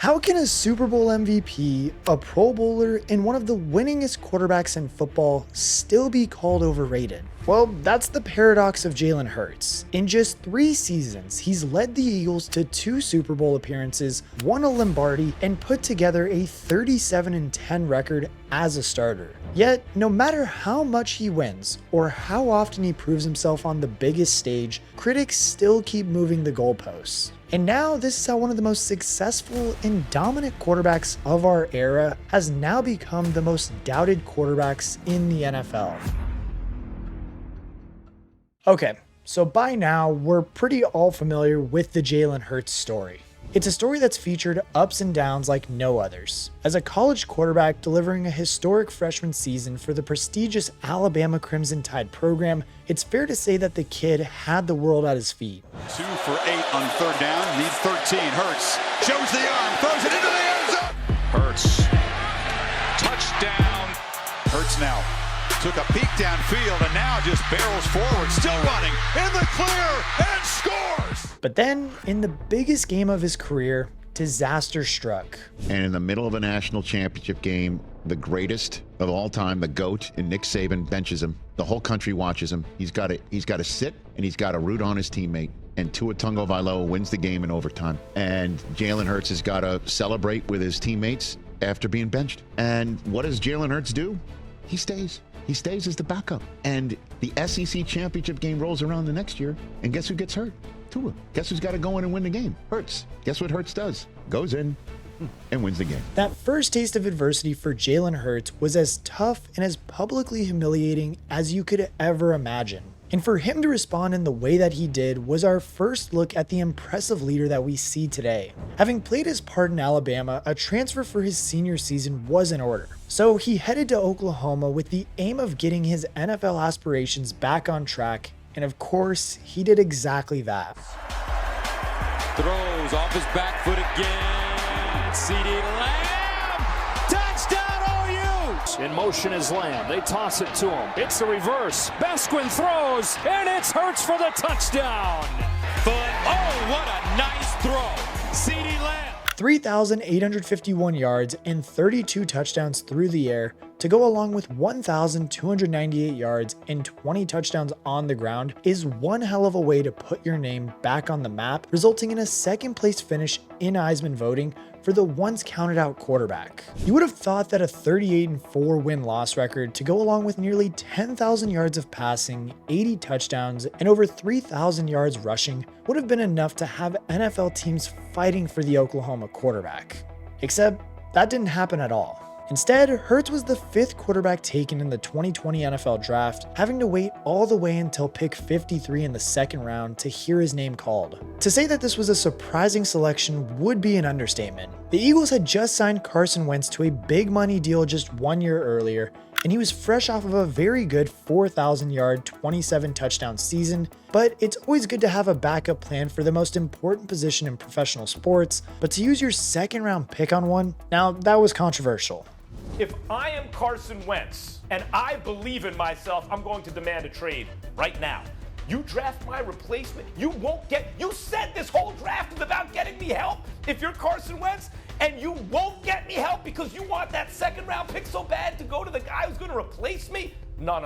How can a Super Bowl MVP, a Pro Bowler, and one of the winningest quarterbacks in football still be called overrated? Well, that's the paradox of Jalen Hurts. In just 3 seasons, he's led the Eagles to 2 Super Bowl appearances, won a Lombardi, and put together a 37-10 record as a starter. Yet, no matter how much he wins, or how often he proves himself on the biggest stage, critics still keep moving the goalposts. And now this is how one of the most successful and dominant quarterbacks of our era has now become the most doubted quarterbacks in the NFL. Okay, so by now we're pretty all familiar with the Jalen Hurts story. It's a story that's featured ups and downs like no others. As a college quarterback delivering a historic freshman season for the prestigious Alabama Crimson Tide program, it's fair to say that the kid had the world at his feet. 2 for 8 on 3rd down, needs 13. Hurts shows the arm, throws it into the end zone. Hurts, touchdown. Hurts now took a peek downfield and now just barrels forward, still running in the clear and scores. But then, in the biggest game of his career, disaster struck. And in the middle of a national championship game, the greatest of all time, the GOAT, and Nick Saban benches him. The whole country watches him. He's got to sit and he's got to root on his teammate. And Tua Tagovailoa wins the game in overtime. And Jalen Hurts has got to celebrate with his teammates after being benched. And what does Jalen Hurts do? He stays. He stays as the backup. And the SEC championship game rolls around the next year, and guess who gets hurt? Tua. Guess who's got to go in and win the game? Hurts. Guess what Hurts does? Goes in and wins the game. That first taste of adversity for Jalen Hurts was as tough and as publicly humiliating as you could ever imagine. And for him to respond in the way that he did was our first look at the impressive leader that we see today. Having played his part in Alabama, a transfer for his senior season was in order. So he headed to Oklahoma with the aim of getting his NFL aspirations back on track, and of course, he did exactly that. Throws off his back foot again. CeeDee Lamb. Touchdown OU. In motion is Lamb. They toss it to him. It's the reverse. Besquin throws, and it's Hurts for the touchdown. Oh, what a nice throw. CeeDee Lamb. 3,851 yards and 32 touchdowns through the air to go along with 1,298 yards and 20 touchdowns on the ground is one hell of a way to put your name back on the map, resulting in a second place finish in Heisman voting for the once counted out quarterback. You would have thought that a 38-4 win-loss record to go along with nearly 10,000 yards of passing, 80 touchdowns, and over 3,000 yards rushing would have been enough to have NFL teams fighting for the Oklahoma quarterback. Except that didn't happen at all. Instead, Hurts was the 5th quarterback taken in the 2020 NFL Draft, having to wait all the way until pick 53 in the 2nd round to hear his name called. To say that this was a surprising selection would be an understatement. The Eagles had just signed Carson Wentz to a big money deal just 1 year earlier, and he was fresh off of a very good 4,000-yard, 27-touchdown season, but it's always good to have a backup plan for the most important position in professional sports, but to use your 2nd-round pick on one, now that was controversial. If I am Carson Wentz and I believe in myself, I'm going to demand a trade right now. You draft my replacement, you said this whole draft is about getting me help. If you're Carson Wentz and you won't get me help because you want that 2nd-round pick so bad to go to the guy who's going to replace me, no.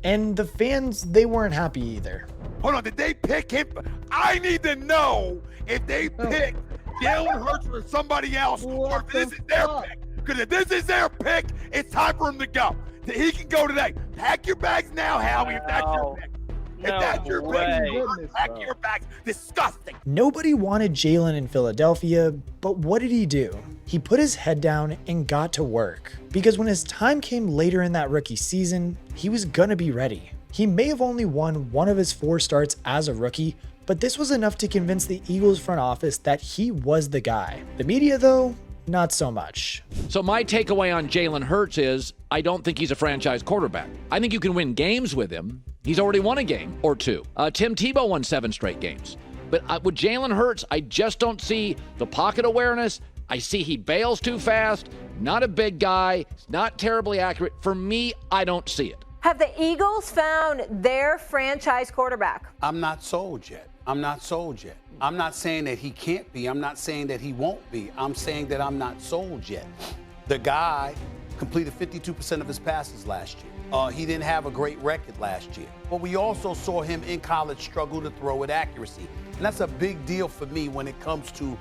And the fans, they weren't happy either. Hold on, did they pick him? I need to know if they picked Jalen Hurts or somebody else, or if this is their pick. Because if this is their pick, it's time for him to go. He can go today. Pack your bags now, Howie, if that's your pick. If that's your pick, pack your bags. Disgusting. Nobody wanted Jalen in Philadelphia, but what did he do? He put his head down and got to work. Because when his time came later in that rookie season, he was gonna be ready. He may have only won one of his 4 starts as a rookie, but this was enough to convince the Eagles front office that he was the guy. The media, though, not so much. So my takeaway on Jalen Hurts is I don't think he's a franchise quarterback. I think you can win games with him. He's already won a game or 2. Tim Tebow won 7 straight games. But with Jalen Hurts, I just don't see the pocket awareness. I see he bails too fast, not a big guy, not terribly accurate. For me, I don't see it. Have the Eagles found their franchise quarterback? I'm not sold yet. I'm not sold yet. I'm not saying that he can't be. I'm not saying that he won't be. I'm saying that I'm not sold yet. The guy completed 52% of his passes last year. He didn't have a great record last year. But we also saw him in college struggle to throw with accuracy. And that's a big deal for me when it comes to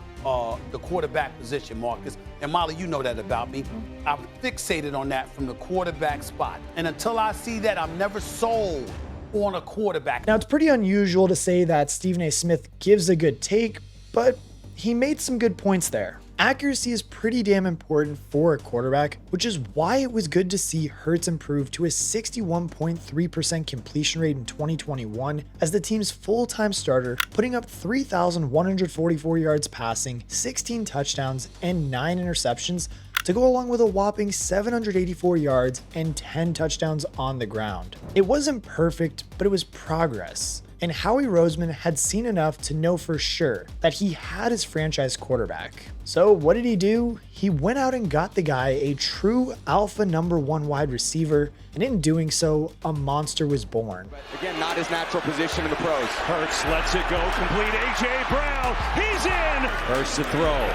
the quarterback position, Marcus. And Molly, you know that about me. I'm fixated on that from the quarterback spot. And until I see that, I'm never sold on a quarterback. Now, it's pretty unusual to say that Stephen A. Smith gives a good take, but he made some good points there. Accuracy is pretty damn important for a quarterback, which is why it was good to see Hurts improve to a 61.3% completion rate in 2021 as the team's full-time starter, putting up 3,144 yards passing, 16 touchdowns, and 9 interceptions to go along with a whopping 784 yards and 10 touchdowns on the ground. It wasn't perfect, but it was progress. And Howie Roseman had seen enough to know for sure that he had his franchise quarterback. So what did he do? He went out and got the guy a true alpha #1 wide receiver, and in doing so, a monster was born. Again, not his natural position in the pros. Hurts lets it go, complete A.J. Brown. He's in. Hurts to throw.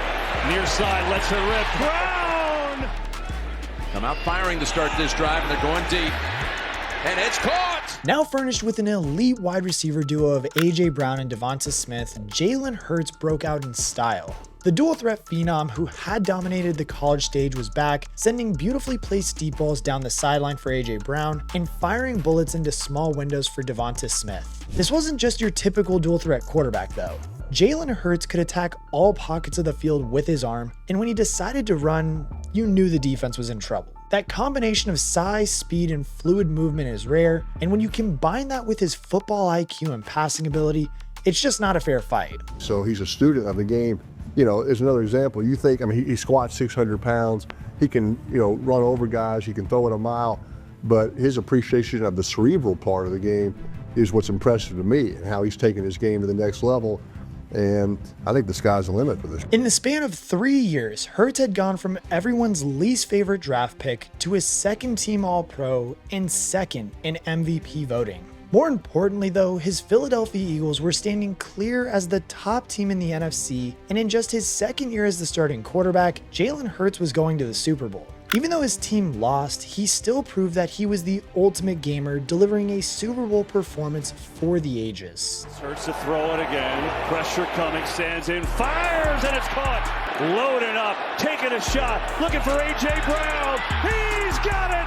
Near side, lets it rip. Brown! Come out firing to start this drive, and they're going deep. And it's caught! Now furnished with an elite wide receiver duo of A.J. Brown and Devonta Smith, Jalen Hurts broke out in style. The dual threat phenom who had dominated the college stage was back, sending beautifully placed deep balls down the sideline for A.J. Brown and firing bullets into small windows for Devonta Smith. This wasn't just your typical dual threat quarterback though. Jalen Hurts could attack all pockets of the field with his arm, and when he decided to run, you knew the defense was in trouble. That combination of size, speed, and fluid movement is rare, and when you combine that with his football IQ and passing ability, it's just not a fair fight. So he's a student of the game. You know, as another example, you think, I mean, he squats 600 pounds, he can, run over guys, he can throw it a mile, but his appreciation of the cerebral part of the game is what's impressive to me, and how he's taken his game to the next level. And I think the sky's the limit for this. In the span of 3 years, Hurts had gone from everyone's least favorite draft pick to his second team All-Pro and second in MVP voting. More importantly though, his Philadelphia Eagles were standing clear as the top team in the NFC, and in just his second year as the starting quarterback, Jalen Hurts was going to the Super Bowl. Even though his team lost, he still proved that he was the ultimate gamer, delivering a Super Bowl performance for the ages. Hurts to throw it again. Pressure coming, stands in, fires, and it's caught. Loading up, taking a shot, looking for A.J. Brown. He's got it.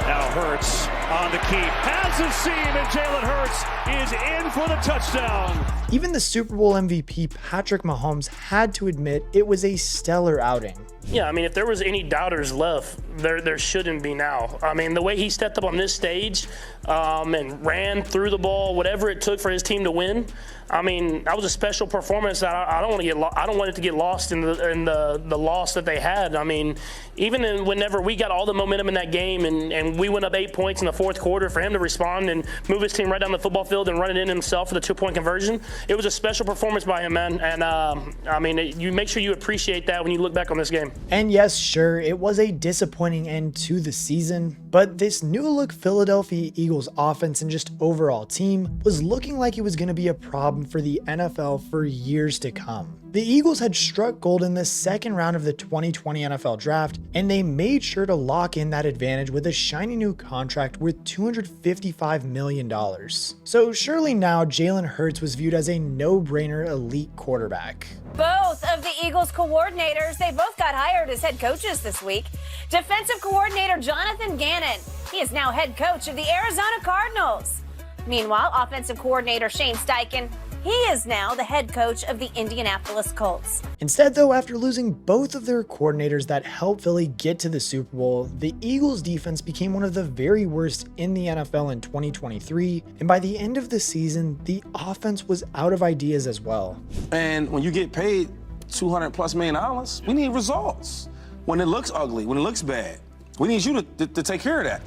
Now Hurts on the keep, has a seam, and Jalen Hurts is in for the touchdown. Even the Super Bowl MVP Patrick Mahomes had to admit it was a stellar outing. Yeah, I mean, if there was any doubters left, there shouldn't be now. I mean, the way he stepped up on this stage and ran through the ball, whatever it took for his team to win, I mean, that was a special performance that I don't want it to get lost in the loss that they had. I mean, even whenever we got all the momentum in that game and we went up 8 points in the fourth quarter, for him to respond and move his team right down the football field and run it in himself for the 2-point conversion, it was a special performance by him, man. And I mean, you make sure you appreciate that when you look back on this game. And yes, sure, it was a disappointing end to the season, but this new look Philadelphia Eagles offense and just overall team was looking like it was going to be a problem for the NFL for years to come. The Eagles had struck gold in the second round of the 2020 NFL Draft, and they made sure to lock in that advantage with a shiny new contract worth $255 million. So surely now Jalen Hurts was viewed as a no-brainer elite quarterback. Both of the Eagles coordinators, they both got hired as head coaches this week. Defensive coordinator Jonathan Gannon, he is now head coach of the Arizona Cardinals. Meanwhile, offensive coordinator Shane Steichen, he is now the head coach of the Indianapolis Colts. Instead though, after losing both of their coordinators that helped Philly get to the Super Bowl, the Eagles defense became one of the very worst in the NFL in 2023, and by the end of the season, the offense was out of ideas as well. And when you get paid $200+ million, we need results. When it looks ugly, when it looks bad, we need you to take care of that.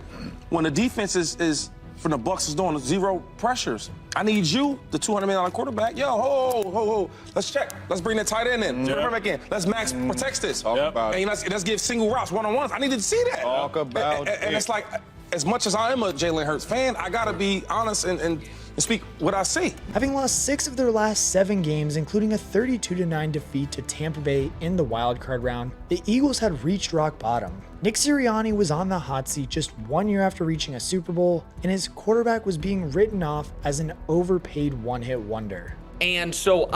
When the defense is from the Bucs is doing 0 pressures, I need you, the $200 million quarterback. Yo, ho, let's check. Let's bring that tight end in. Put him back in. Let's max protects this. And let's give single routes, one-on-ones. I needed to see that. Talk about and it's like, as much as I am a Jalen Hurts fan, I gotta be honest and and speak what I see. Having lost 6 of their last 7 games, including a 32-9 defeat to Tampa Bay in the wildcard round, the Eagles had reached rock bottom. Nick Sirianni was on the hot seat just 1 year after reaching a Super Bowl, and his quarterback was being written off as an overpaid one-hit wonder. And so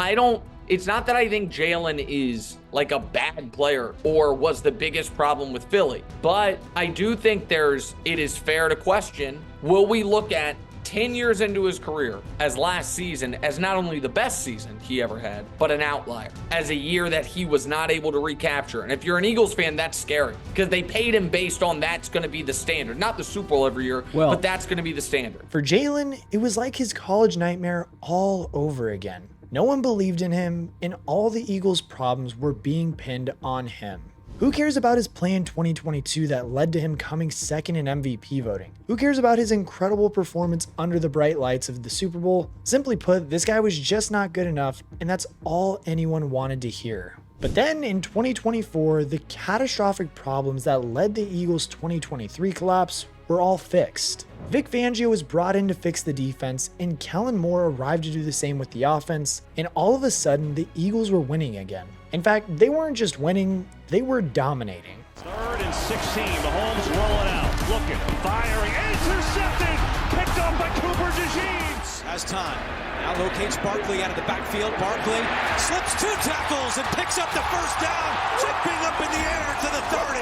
it's not that I think Jalen is like a bad player or was the biggest problem with Philly, but I do think it is fair to question, will we look at 10 years into his career as last season as not only the best season he ever had, but an outlier, as a year that he was not able to recapture. And if you're an Eagles fan, that's scary because they paid him based on that's going to be the standard, not the Super Bowl every year, but that's going to be the standard. For Jalen, it was like his college nightmare all over again. No one believed in him, and all the Eagles' problems were being pinned on him. Who cares about his play in 2022 that led to him coming second in MVP voting? Who cares about his incredible performance under the bright lights of the Super Bowl? Simply put, this guy was just not good enough, and that's all anyone wanted to hear. But then in 2024, the catastrophic problems that led the Eagles' 2023 collapse were all fixed. Vic Fangio was brought in to fix the defense, and Kellen Moore arrived to do the same with the offense, and all of a sudden, the Eagles were winning again. In fact, they weren't just winning, they were dominating. 3rd and 16, Mahomes rolling out, looking, firing, intercepted, picked up by Cooper DeJean. Has time, now locates Barkley out of the backfield. Barkley slips 2 tackles and picks up the first down, jumping up in the air to the 30.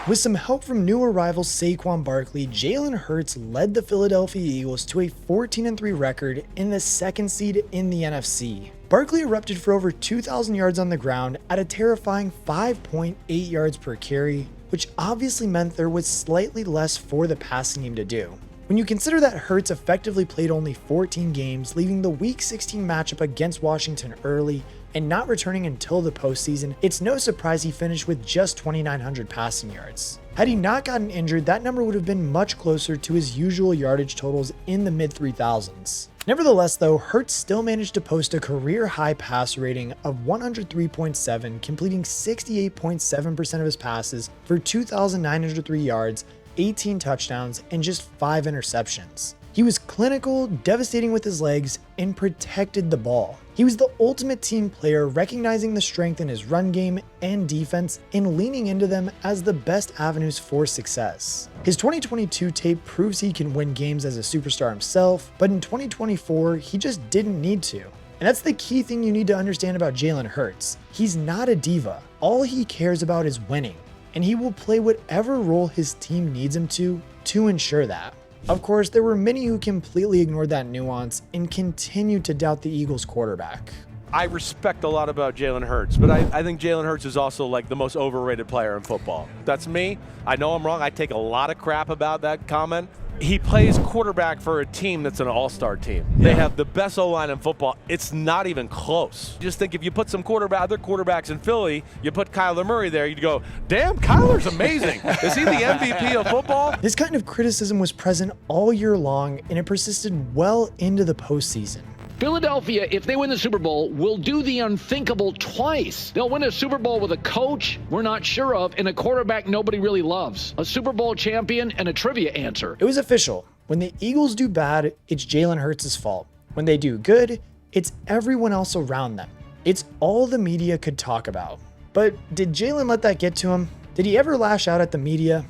With some help from new arrival Saquon Barkley, Jalen Hurts led the Philadelphia Eagles to a 14-3 record in the 2nd seed in the NFC. Barkley erupted for over 2,000 yards on the ground at a terrifying 5.8 yards per carry, which obviously meant there was slightly less for the passing game to do. When you consider that Hurts effectively played only 14 games, leaving the Week 16 matchup against Washington early and not returning until the postseason, it's no surprise he finished with just 2,900 passing yards. Had he not gotten injured, that number would have been much closer to his usual yardage totals in the mid-3000s. Nevertheless though, Hurts still managed to post a career-high pass rating of 103.7, completing 68.7% of his passes for 2,903 yards, 18 touchdowns, and just 5 interceptions. He was clinical, devastating with his legs, and protected the ball. He was the ultimate team player, recognizing the strength in his run game and defense and leaning into them as the best avenues for success. His 2022 tape proves he can win games as a superstar himself, but in 2024, he just didn't need to. And that's the key thing you need to understand about Jalen Hurts. He's not a diva. All he cares about is winning, and he will play whatever role his team needs him to ensure that. Of course, there were many who completely ignored that nuance and continued to doubt the Eagles quarterback. I respect a lot about Jalen Hurts, but I think Jalen Hurts is also like the most overrated player in football. That's me. I know I'm wrong. I take a lot of crap about that comment. He plays quarterback for a team that's an all-star team. They have the best O-line in football. It's not even close. Just think if you put some other quarterbacks in Philly, you put Kyler Murray there, you'd go, damn, Kyler's amazing. Is he the MVP of football? This kind of criticism was present all year long, and it persisted well into the postseason. Philadelphia, if they win the Super Bowl, will do the unthinkable twice. They'll win a Super Bowl with a coach we're not sure of and a quarterback nobody really loves. A Super Bowl champion and a trivia answer. It was official. When the Eagles do bad, it's Jalen Hurts' fault. When they do good, it's everyone else around them. It's all the media could talk about. But did Jalen let that get to him? Did he ever lash out at the media?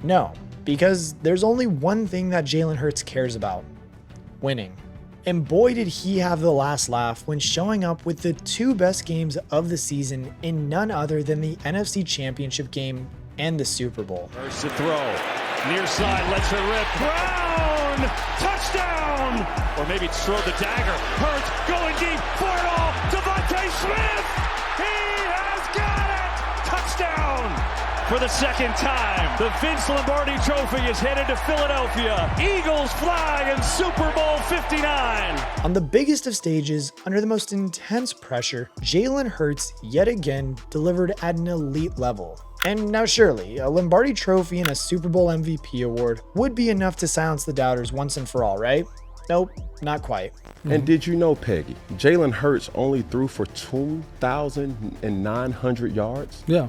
No, because there's only one thing that Jalen Hurts cares about: winning. And boy did he have the last laugh when showing up with the 2 best games of the season in none other than the NFC Championship game and the Super Bowl. First to throw, near side, lets her rip, Brown, touchdown! Or maybe it's throw the dagger, Hurts going deep, for it all, Devontae Smith! He has got it! Touchdown! For the 2nd time, the Vince Lombardi Trophy is headed to Philadelphia. Eagles fly in Super Bowl 59. On the biggest of stages, under the most intense pressure, Jalen Hurts yet again delivered at an elite level. And now surely, a Lombardi Trophy and a Super Bowl MVP award would be enough to silence the doubters once and for all, right? Nope, not quite. And did you know, Peggy, Jalen Hurts only threw for 2,900 yards? Yeah.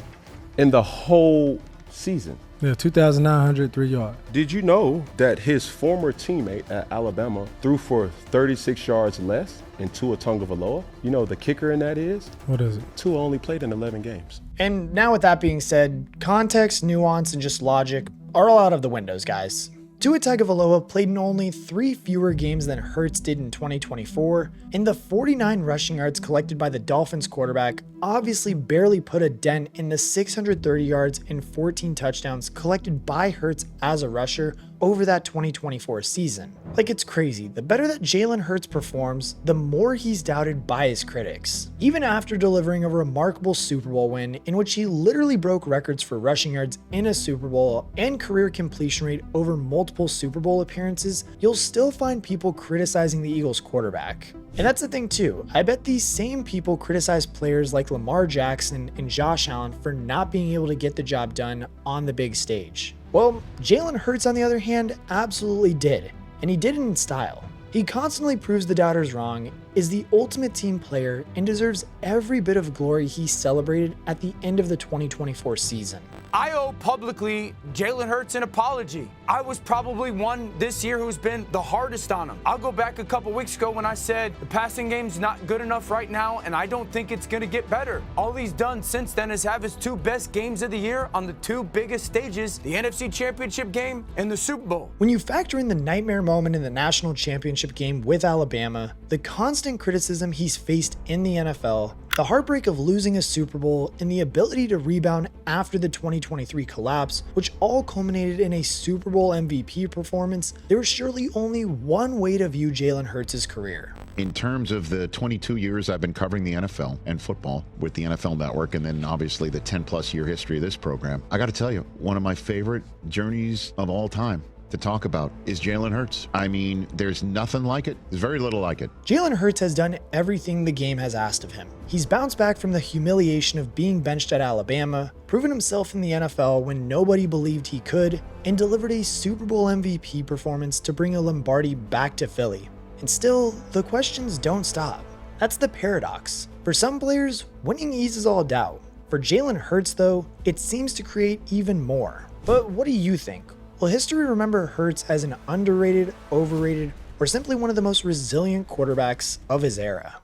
In the whole season. Yeah, 2,903 yards. Did you know that his former teammate at Alabama threw for 36 yards less in Tua Tagovailoa? You know the kicker in that is? What is it? Tua only played in 11 games. And now with that being said, context, nuance, and just logic are all out of the windows, guys. Tua Tagovailoa played in only 3 fewer games than Hurts did in 2024, and the 49 rushing yards collected by the Dolphins quarterback obviously barely put a dent in the 630 yards and 14 touchdowns collected by Hurts as a rusher over that 2024 season. Like, it's crazy. The better that Jalen Hurts performs, the more he's doubted by his critics. Even after delivering a remarkable Super Bowl win in which he literally broke records for rushing yards in a Super Bowl and career completion rate over multiple Super Bowl appearances, you'll still find people criticizing the Eagles quarterback. And that's the thing too, I bet these same people criticize players like Lamar Jackson and Josh Allen for not being able to get the job done on the big stage. Well, Jalen Hurts on the other hand absolutely did, and he did it in style. He constantly proves the doubters wrong, is the ultimate team player, and deserves every bit of glory he celebrated at the end of the 2024 season. I owe publicly Jalen Hurts an apology. I was probably one this year who's been the hardest on him. I'll go back a couple weeks ago when I said the passing game's not good enough right now, and I don't think it's going to get better. All he's done since then is have his 2 best games of the year on the 2 biggest stages, the NFC Championship game and the Super Bowl. When you factor in the nightmare moment in the national championship game with Alabama, the constant criticism he's faced in the NFL, the heartbreak of losing a Super Bowl, and the ability to rebound after the 2023 collapse, which all culminated in a Super Bowl MVP performance, there was surely only one way to view Jalen Hurts' career. In terms of the 22 years I've been covering the NFL and football with the NFL Network, and then obviously the 10+ year history of this program, I got to tell you, one of my favorite journeys of all time to talk about is Jalen Hurts. I mean, there's nothing like it. There's very little like it. Jalen Hurts has done everything the game has asked of him. He's bounced back from the humiliation of being benched at Alabama, proven himself in the NFL when nobody believed he could, and delivered a Super Bowl MVP performance to bring a Lombardi back to Philly. And still, the questions don't stop. That's the paradox. For some players, winning eases all doubt. For Jalen Hurts, though, it seems to create even more. But what do you think? Will history remember Hurts as an underrated, overrated, or simply one of the most resilient quarterbacks of his era?